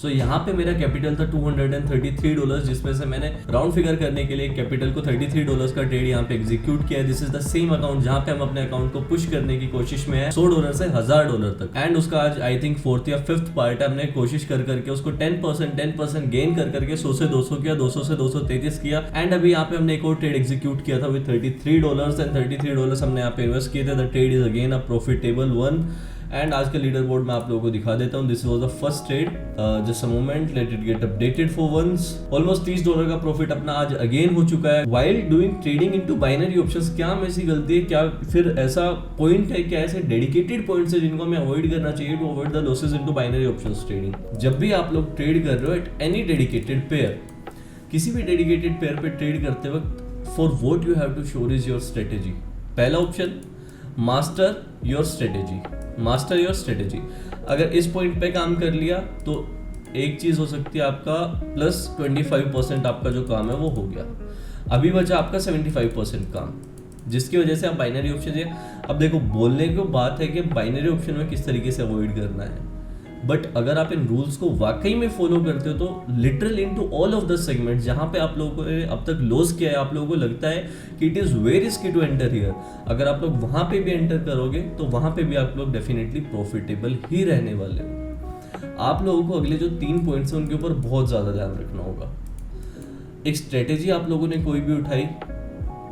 सो यहाँ पे मेरा कैपिटल था $233, जिसमें से मैंने राउंड फिगर करने के लिए कैपिटल को $33 का ट्रेड यहाँ पे एग्जीक्यूट किया। This is the same account जहाँ पे हम अपने अकाउंट को पुश करने की कोशिश में है $100 से $1000 तक। एंड उसका आज आई थिंक 4th या 5th पार्ट है। हमने कोशिश कर करके उसको 10% गेन कर करके 100 से 200 किया, 200 से 233 किया। एंड अभी यहाँ पे हमने एक और ट्रेड एग्जीक्यूट किया था विद $33 एंड $33 हमने यहाँ पे इन्वेस्ट किए थे। The trade is again a profitable one. And आज का लीडर बोर्ड मैं आप लोगों को दिखा देता हूँ। This was the first trade, just a moment, let it get updated for once. Almost $30 का प्रॉफिट अपना आज अगेन हो चुका है while doing trading into binary options. क्या ऐसी गलती है, क्या फिर ऐसा पॉइंट है, क्या ऐसे डेडिकेटेड पॉइंट्स है जिनको हमें अवॉइड करना चाहिए to avoid the losses into binary options trading. जब भी आप लोग ट्रेड कर रहे हो एट एनी डेडिकेटेड पेयर, किसी भी डेडिकेटेड पेयर पे ट्रेड करते वक्त, for what you have to show is your strategy. पहला option, master your strategy. Master your strategy. अगर इस पॉइंट पे काम कर लिया तो एक चीज हो सकती है, आपका प्लस 25% आपका जो काम है वो हो गया। अभी बचा आपका 75% काम, जिसकी वजह से आप बाइनरी ऑप्शन है। अब देखो, बोलने की बात है कि बाइनरी ऑप्शन में किस तरीके से अवॉइड करना है, बट अगर आप इन रूल्स को वाकई में फॉलो करते हो तो literal into all of the segment जहां पे आप लोगों ने अब तक लॉस किया है, आप लोगों को लगता है कि it is very risky to enter here, अगर आप लोग वहां पे भी एंटर करोगे तो वहां पे भी आप लोग डेफिनेटली प्रॉफिटेबल ही रहने वाले हो। आप लोगों को अगले जो 3 पॉइंट्स हैं उनके ऊपर बहुत ज्यादा ध्यान रखना होगा। एक स्ट्रेटेजी आप लोगों ने कोई भी उठाई,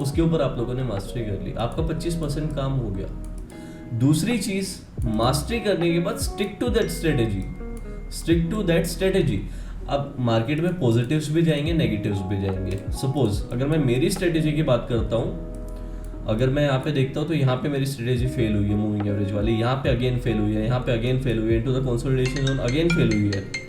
उसके ऊपर आप लोगों ने मास्टरी कर ली, आपका 25% काम हो गया। दूसरी चीज, मास्टरी करने के बाद stick to that strategy, stick to that strategy. अब मार्केट में पॉजिटिव्स भी जाएंगे, नेगेटिव्स भी जाएंगे। सपोज अगर मैं मेरी स्ट्रेटेजी की बात करता हूँ, अगर मैं यहाँ पे देखता हूँ तो यहाँ पे मेरी स्ट्रेटेजी फेल हुई है, मूविंग एवरेज वाली, यहाँ पे अगेन फेल हुई है, यहाँ पे अगेन फेल हुई है, into the consolidation zone again fail हुई है।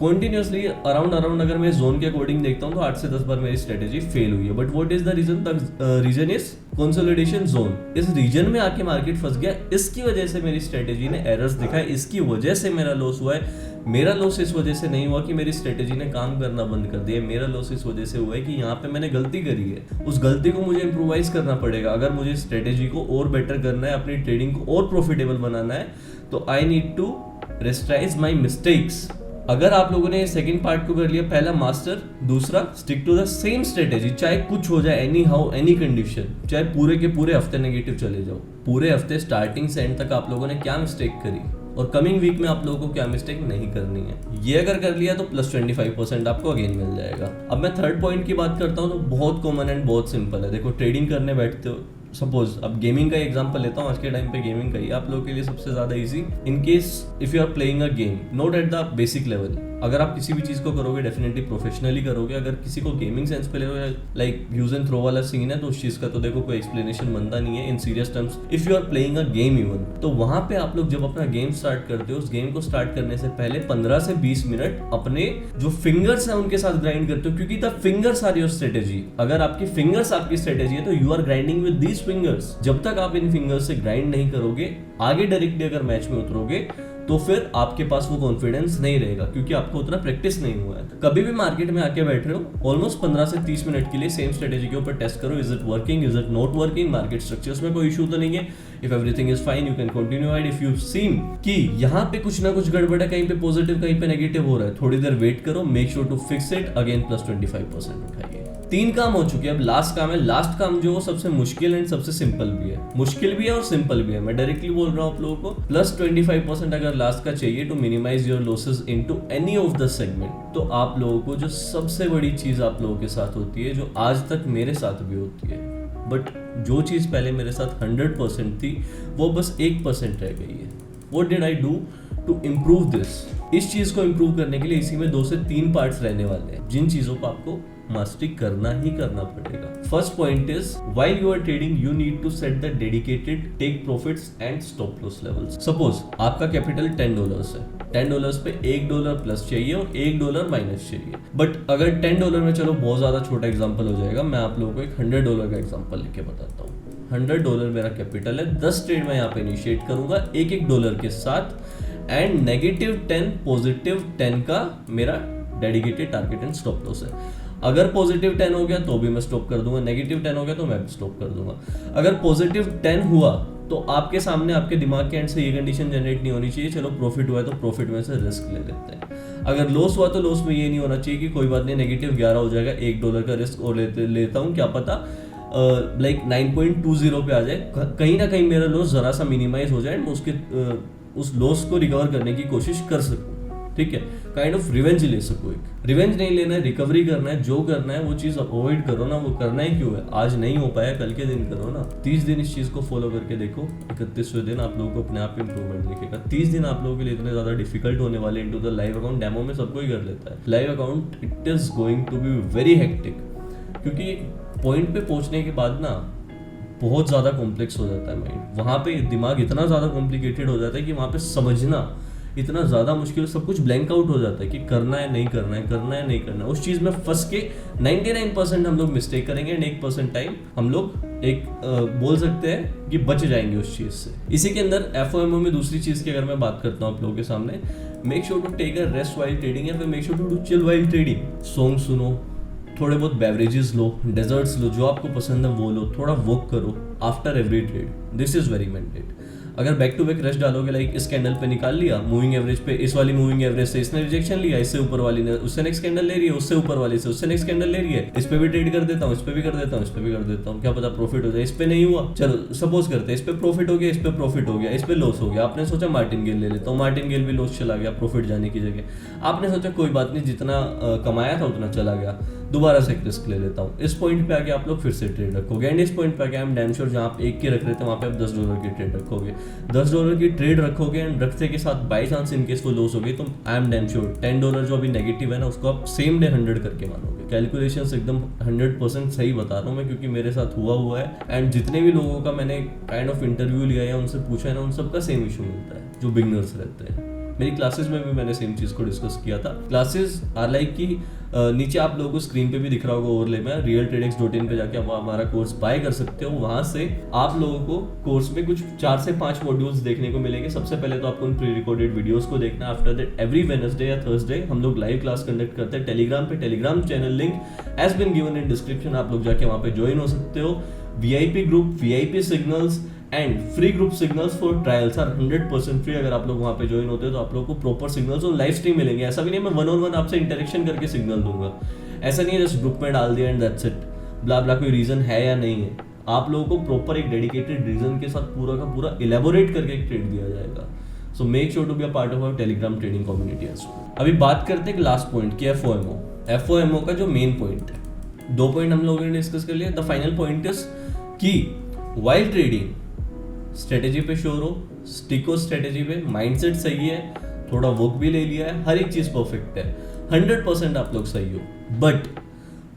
कॉन्टिन्यूसली अराउंड अराउंड अगर मैं जोन के अकॉर्डिंग देखता हूँ तो 8 से 10 बार मेरी स्ट्रेटेजी फेल हुई है। But what is the reason? The reason is consolidation zone. इस रीजन में आके मार्केट फंस गया, इसकी वजह से मेरी स्ट्रेटेजी ने एरर्स दिखाए, इसकी वजह से मेरा लॉस हुआ है। मेरा लॉस इस वजह से नहीं हुआ कि मेरी स्ट्रेटेजी ने काम करना बंद कर दिया, मेरा लॉस इस वजह से हुआ है कि यहाँ पे मैंने गलती करी है। उस गलती को मुझे इम्प्रोवाइज करना पड़ेगा। अगर मुझे स्ट्रेटेजी को और बेटर करना है, अपनी ट्रेडिंग को और प्रॉफिटेबल बनाना है, तो आई नीड टू रेस्ट्राइज माई मिस्टेक्स। अगर आप लोगों ने सेकंड पार्ट को कर लिया, पहला मास्टर, दूसरा stick to the same strategy, चाहे कुछ हो जाए, एनी हाउ एनी कंडीशन, चाहे पूरे के पूरे हफ्ते नेगेटिव चले जाओ, पूरे हफ्ते स्टार्टिंग से एंड तक आप लोगों ने क्या मिस्टेक करी और कमिंग वीक में आप लोगों को क्या मिस्टेक नहीं करनी है, ये अगर कर लिया तो प्लस 25% आपको अगेन मिल जाएगा। अब मैं थर्ड पॉइंट की बात करता हूँ तो बहुत कॉमन एंड बहुत सिंपल है। देखो, ट्रेडिंग करने बैठते हो, सपोज अब गेमिंग का एग्जांपल लेता हूँ, आज के टाइम पे गेमिंग का ही आप लोगों के लिए सबसे ज्यादा easy. In case if you are playing a game not at the basic level, अगर आप किसी भी चीज को करोगे डेफिनेटली प्रोफेशनली करोगे। अगर किसी को गेमिंग सेंस पे ले लाइक यूज एंड थ्रो वाला सीन है तो उस चीज का तो देखो कोई एक्सप्लेनेशन बनता नहीं है in serious terms. If you are playing a game even, तो वहां पे आप लोग जब अपना गेम स्टार्ट करते हो, उस गेम को स्टार्ट करने से पहले 15 से 20 मिनट अपने जो फिंगर्स हैं उनके साथ ग्राइंड करते हो, क्योंकि the fingers are your strategy. अगर आपकी फिंगर्स आपकी स्ट्रेटेजी है तो you are grinding with these fingers. जब तक आप इन फिंगर्स से ग्राइंड नहीं करोगे, आगे डायरेक्टली अगर मैच में उतरोगे तो फिर आपके पास वो कॉन्फिडेंस नहीं रहेगा, क्योंकि आपको उतना प्रैक्टिस नहीं हुआ है। कभी भी मार्केट में आके बैठ रहे हो, ऑलमोस्ट 15 से 30 मिनट के लिए सेम स्ट्रेटेजी के ऊपर टेस्ट करो। Is it working, is it not working, market structures में कोई इशू तो नहीं है। If everything is fine you can continue and if you seen कि यहाँ पे कुछ ना कुछ गड़बड़ है, कहीं पे पॉजिटिव कहीं पे नेगेटिव हो रहा है, थोड़ी देर वेट करो, make sure to fix it, again plus 25% उठाइए। 3 काम हो चुके हैं, अब लास्ट काम है। लास्ट काम जो सबसे मुश्किल एंड सबसे सिंपल भी है, मुश्किल भी है और सिंपल भी है। मैं डायरेक्टली बोल रहा हूँ आप लोगों को, प्लस 25% अगर लास्ट का चाहिए to minimise your losses into any of the segment, तो आप लोगों को जो सबसे बड़ी चीज आप लोगों के साथ होती है, जो आज तक मेरे साथ भी होती है, बट जो चीज पहले मेरे साथ 100% थी वो बस 1% रह गई है। What did I do to improve this? इस चीज को इम्प्रूव करने के लिए इसी में 2 से 3 पार्ट्स रहने वाले हैं, जिन चीजों को आपको मास्टरी करना ही करना पड़ेगा। First point is, while you are trading you need to set the dedicated take profits and stop loss levels. Suppose आपका कैपिटल $10 है, $10 पे $1 प्लस चाहिए और $1 माइनस चाहिए। बट अगर $10 में, चलो बहुत ज्यादा छोटा एग्जांपल हो जाएगा, मैं आप लोगों को एक $100 का एग्जांपल लेके बताता हूँ। $100 मेरा कैपिटल है, 10 ट्रेड मैं यहाँ पे इनिशिएट करूंगा $1 के साथ, एंड -10 +10 का मेरा dedicated target and stop loss है। अगर +10 हो गया तो भी मैं स्टॉप कर दूंगा, -10 हो गया तो मैं भी स्टॉप कर दूंगा। अगर +10 हुआ तो आपके सामने, आपके दिमाग के एंड से ये कंडीशन जनरेट नहीं होनी चाहिए, चलो प्रॉफिट हुआ है तो प्रॉफिट में से रिस्क ले लेते हैं। अगर लॉस हुआ तो लॉस में ये नहीं होना चाहिए कि कोई बात नहीं -11 हो जाएगा, $1 का रिस्क और लेता हूँ, क्या पता लाइक 9.20 पे आ जाए, कहीं ना कहीं मेरा लॉस जरा सा मिनिमाइज हो जाए, मैं उस लॉस को रिकवर करने की कोशिश कर सकूँ, ठीक है, काइंड ऑफ रिवेंज ले सकूँ। एक रिवेंज नहीं लेना है, रिकवरी करना है, जो करना है वो चीज़ अवॉइड करो ना, वो करना ही क्यों है, आज नहीं हो पाया कल के दिन करो ना। 30 दिन इस चीज़ को फॉलो करके देखो, 31वें दिन आप लोगों को अपने आप इंप्रूवमेंट दिखेगा। 30 दिन आप लोगों के लिए इतने ज़्यादा डिफिकल्ट होने वाले into the live account, demo में सबको ही कर लेता है, live account it is going to be very hectic, क्योंकि पॉइंट पे पहुंचने के बाद ना बहुत ज़्यादा कॉम्प्लेक्स हो जाता है माइंड, वहाँ पे दिमाग इतना ज़्यादा कॉम्प्लिकेटेड हो जाता है कि वहाँ पे समझना इतना ज़्यादा मुश्किल, सब कुछ ब्लैंक आउट हो जाता है कि करना है नहीं करना है, करना है नहीं करना है। उस चीज़ में फंस के 99% हम लोग मिस्टेक करेंगे एंड 1% टाइम हम लोग एक बोल सकते हैं कि बच जाएंगे उस चीज़ से। इसी के अंदर FOMO में दूसरी चीज़ की अगर मैं बात करता हूँ आप लोगों के सामने, make sure to take a rest while trading, या फिर make sure to do chill while trading. Song सुनो, थोड़े बहुत बेवरेजेस लो, डेजर्ट्स लो, जो आपको पसंद है वो लो, थोड़ा वॉक करो after every trade, this is very mandate. अगर बैक टू बैक रेस्ट डालोगे, लाइक इस कैंडल पे निकाल लिया मूविंग एवरेज पे, इस वाली मूविंग एवरेज से इसने रिजेक्शन लिया, इससे ऊपर वाली ने उससे नेक्स्ट कैंडल ले रही है, उससे ऊपर वाली से उससे नेक्स्ट कैंडल ले रही है, इस पे भी ट्रेड कर देता हूँ, इस पे भी कर देता हूँ, इस पे भी कर देता हूँ, क्या पता प्रॉफिट हो जाए। इस पे नहीं हुआ, चलो सपोज करते हैं इस पे प्रॉफिट हो गया, इस पे प्रॉफिट हो गया, इस पे लॉस हो गया, आपने सोचा मार्टिनगेल ले लेता हूँ, मार्टिनगेल भी लॉस चला गया प्रॉफिट जाने की जगह, आपने सोचा कोई बात नहीं, जितना कमाया था उतना चला गया, दोबारा से एक रिस्क ले लेता हूँ। इस पॉइंट पे आके आप लोग फिर से ट्रेड रखोगे, एंड इस पॉइंट पे आके आई एम डैम श्योर जहाँ आप 1 की रख रहे थे वहाँ पे आप $10 की ट्रेड रखोगे, $10 की ट्रेड रखोगे, एंड रखते के साथ बाई चांस इनकेस वो लॉस हो गई तो आई एम डैम श्योर $10 जो अभी नेगेटिव है ना, उसको आप सेम डे 100 करके मानोगे। कैलकुलेशंस एकदम 100% सही बता रहा हूँ मैं, क्योंकि मेरे साथ हुआ है, एंड जितने भी लोगों का मैंने काइंड ऑफ इंटरव्यू लिया या उनसे पूछा है ना, उन सबका सेम इशू मिलता है जो बिगनर्स रहते हैं। मेरी क्लासेस में भी मैंने सेम चीज़ को डिस्कस किया था। क्लासेस आर लाइक कि नीचे आप लोगों को स्क्रीन पे भी दिख रहा होगा ओवरले में, realtradex.in पे जाके आप हमारा कोर्स बाय कर सकते हो। वहाँ से आप लोगों को कोर्स में कुछ 4 से 5 मॉड्यूल्स देखने को मिलेंगे। सबसे पहले तो आपको उन प्री रिकॉर्डेड वीडियोस को देखना। आफ्टर दैट एवरी वेडनेसडे या थर्सडे हम लोग लाइव क्लास कंडक्ट करते हैं टेलीग्राम पे। Telegram channel link has been given in description, आप लोग जाके वहाँ पे ज्वाइन हो सकते हो। VIP group, VIP signals and free group signals for trials are 100% free. अगर आप लोग वहाँ पे ज्वाइन होते हो तो आप लोगों को प्रॉपर सिग्नल्स और लाइव स्ट्रीम मिलेंगे। ऐसा भी नहीं मैं 1-on-1 आपसे इंटरेक्शन करके सिग्नल दूंगा, ऐसा नहीं है जस्ट ग्रुप में डाल दिया एंड दैट्स इट, ब्ला ब्ला, कोई रीजन है या नहीं है। आप लोगों को प्रॉपर एक डेडिकेटेड रीजन के साथ पूरा का पूरा इलेबोरेट करके एक ट्रेड दिया जाएगा। So make sure to be a part of our Telegram trading community as well. अभी बात करते हैं लास्ट पॉइंट की, FOMO का जो मेन पॉइंट है। 2 पॉइंट हम लोगों ने डिस्कस कर लिया। द फाइनल पॉइंट इज कि वाइल ट्रेडिंग स्ट्रेटेजी पे श्योर हो, स्टिक हो स्ट्रेटेजी पे, माइंडसेट सही है, थोड़ा वर्क भी ले लिया है, हर एक चीज परफेक्ट है, 100% आप लोग सही हो। बट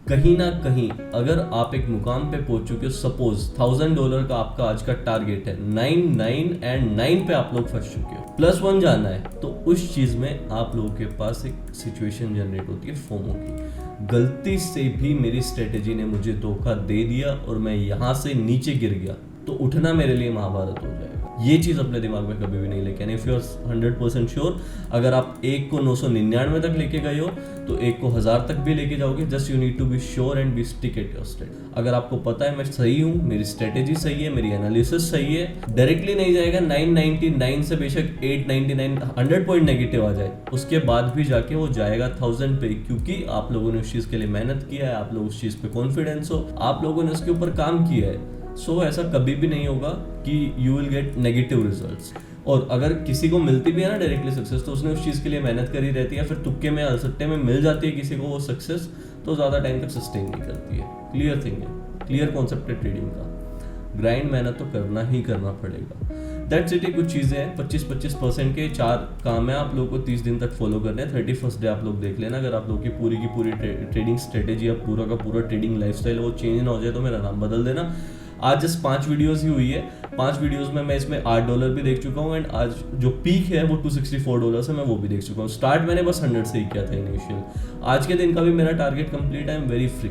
कहीं ना कहीं अगर आप एक मुकाम पे पहुंच चुके हो, सपोज $1000 का आपका आज का टारगेट है, 9, 9 एंड 9 पे आप लोग फंस चुके हो, +1 जाना है, तो उस चीज में आप लोगों के पास एक सिचुएशन जनरेट होती है फोमो की। गलती से भी मेरी स्ट्रेटेजी ने मुझे धोखा दे दिया और मैं यहाँ से नीचे गिर गया, तो उठना मेरे लिए महाभारत हो जाएगा। ये चीज़ अपने दिमाग में कभी भी नहीं लेके आनी। इफ यू आर 100% श्योर, अगर आप 1 को 999 तक लेके गए हो तो 1 को 1000 तक भी लेके जाओगे। Just you need to be sure and be stick at your state. अगर आपको पता है मैं सही हूँ, मेरी स्ट्रेटेजी सही है, मेरी एनालिसिस सही है, डायरेक्टली नहीं जाएगा 999 से, बेशक 899 100 पॉइंट नेगेटिव आ जाए, उसके बाद भी जाके वो जाएगा 1000 पे, क्योंकि आप लोगों ने उस चीज़ के लिए मेहनत किया है, आप लोग उस चीज़ पे कॉन्फिडेंस हो, आप लोगों ने उसके ऊपर काम किया है। सो ऐसा कभी भी नहीं होगा कि you will get negative results. और अगर किसी को मिलती भी है ना डायरेक्टली सक्सेस, तो उसने उस चीज़ के लिए मेहनत करी रहती है, फिर तुक्के में अलसट्टे में मिल जाती है किसी को वो सक्सेस, तो ज़्यादा टाइम तक सस्टेन नहीं करती है। क्लियर थिंग है, क्लियर कॉन्सेप्ट है ट्रेडिंग का। ग्राइंड मेहनत तो करना ही करना पड़ेगा। That's it. कुछ चीज़ें हैं 25% के 4 काम है आप लोगों को 30 दिन तक फॉलो करने हैं। 31st डे आप लोग देख लेना। अगर आप लोग की पूरी ट्रेडिंग स्ट्रेटेजी या पूरा का पूरा ट्रेडिंग लाइफस्टाइल वो चेंज ना हो जाए तो मेरा नाम बदल देना। आज जस्ट 5 वीडियोस ही हुई है। 5 वीडियोस में मैं इसमें $8 भी देख चुका हूँ, एंड आज जो पीक है वो $264 है, मैं वो भी देख चुका हूँ। स्टार्ट मैंने बस 100 से ही किया था इनिशियल। आज के दिन का भी मेरा टारगेट कंप्लीट है। I am very free.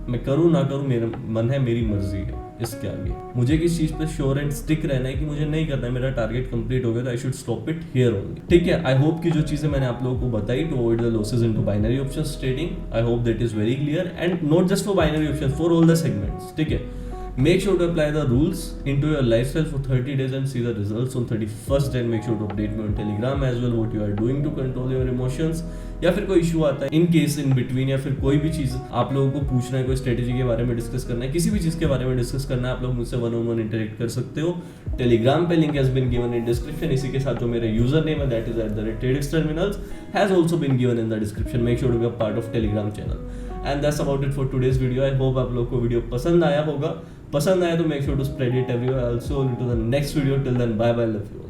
मैं करूँ ना करूँ मेरा मन है, मेरी मर्जी है। इसके आगे मुझे किस चीज़ पे श्योर एंड स्टिक रहना है कि मुझे नहीं करना है, मेरा टारगेट कंप्लीट हो गया तो I should stop it here only. ठीक है, आई होप कि जो चीज़ें मैंने आप लोगों को बताई to avoid the losses into binary options trading, I hope that is very clear and not just for binary options, for all the segments. ठीक है, Make sure to apply the rules into your lifestyle for 30 days and see the results on 31st day. And make sure to update me on Telegram as well what you are doing to control your emotions. या फिर कोई issue आता है in case in between, या फिर कोई भी चीज़ आप लोगों को पूछना है, कोई स्ट्रेटेजी के बारे में डिस्कस करना है, किसी भी चीज़ के बारे में डिस्कस करना है, आप लोग मुझसे 1-on-1 इंटरेक्ट कर सकते हो। टेलीग्राम पे link has been given in description. इसी के साथ जो मेरा यूजर नेम है that is @TEDxTerminals has also been given in the description. Make sure to be a part of Telegram channel. And that's about it for today's video. I hope आप लोग को video पसंद आया होगा। पसंद आया तो make sure to spread it everywhere. Also to the next video. Till then bye bye, love you.